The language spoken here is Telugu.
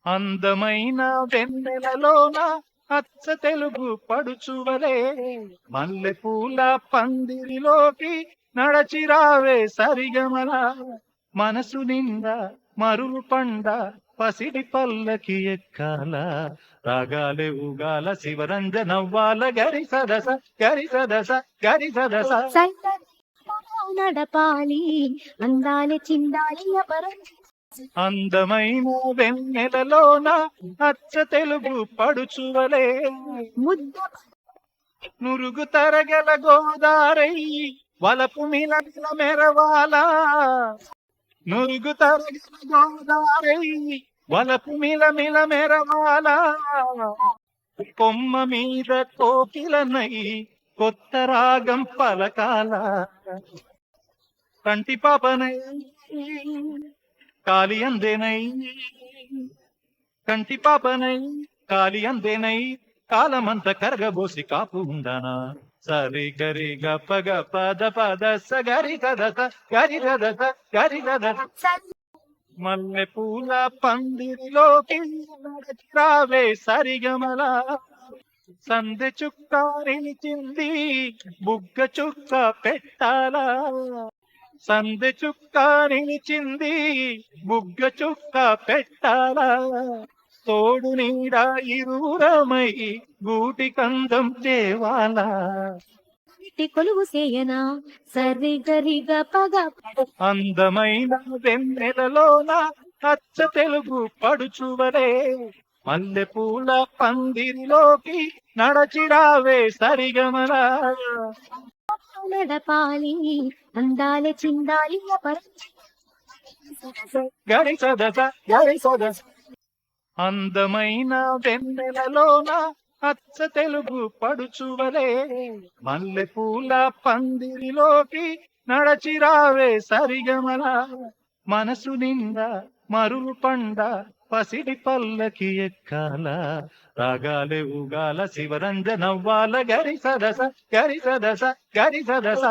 అందమైన వెన్నెలలోన అచ్చ తెలుగు పడుచువలే మల్లెపూల పందిరిలోకి నడచిరావే సరిగమల మనసు నిండా మరులు పండ పసిడి పల్లకి ఎక్కాల రాగాలే ఊగాల శివరంజనవ్వాల గరి సదస గరి సదస గరి సదస నడపాలి అందాలి చిందాలి అందమైన వెన్నెలలోన అచ్చ తెలుగు పడుచువలే ముద్ద నురుగు తరగల గోదారై వలపు మిలమిల మెరవాల నురుగు తరగల గోదారై వలపు మిలమిల మెరవాల కొమ్మ మీద కోకిలనై కొత్త రాగం పలకాల కంటి పాపనై కాలి అందేనై కంటి పాపనై కాలి అందేనై కాలమంత కరగబోసి కాపు ఉందనా సరి గరి గప పద పద స గరి గదస గరి గదస గరి గదస మల్లె పూల పందిరిలోకి రావే సరిగమల సందె చుక్క నిలిచింది బుగ్గ చుక్క పెట్టాలా సందె చుక్క నిలిచింది బుగ్గ చుక్క పెట్టాలా తోడు నీడ ఇరువురమై గూటి కందం తేవాలా కొలువు సేయనా సరి గరిగ పగ అందమైన వెన్నెలలోన అచ్చ తెలుగు పడుచువలే మల్లెపూల పందిరిలోకి నడచిరావే సరిగమల నడపాలి అందాలి చిందాలి గరి సదస గరి సదస అందమైన వెన్నెలలోన అచ్చ తెలుగు పడుచువలే మల్లెపూల పందిరిలోకి నడచిరావే సరిగమల మనసు నిండా మరులు పండ పసిడి పల్లకి ఎక్కాల రాగాలే ఊగాల శివరంజనవ్వాల గరి సదస గరి సదస గరి సదస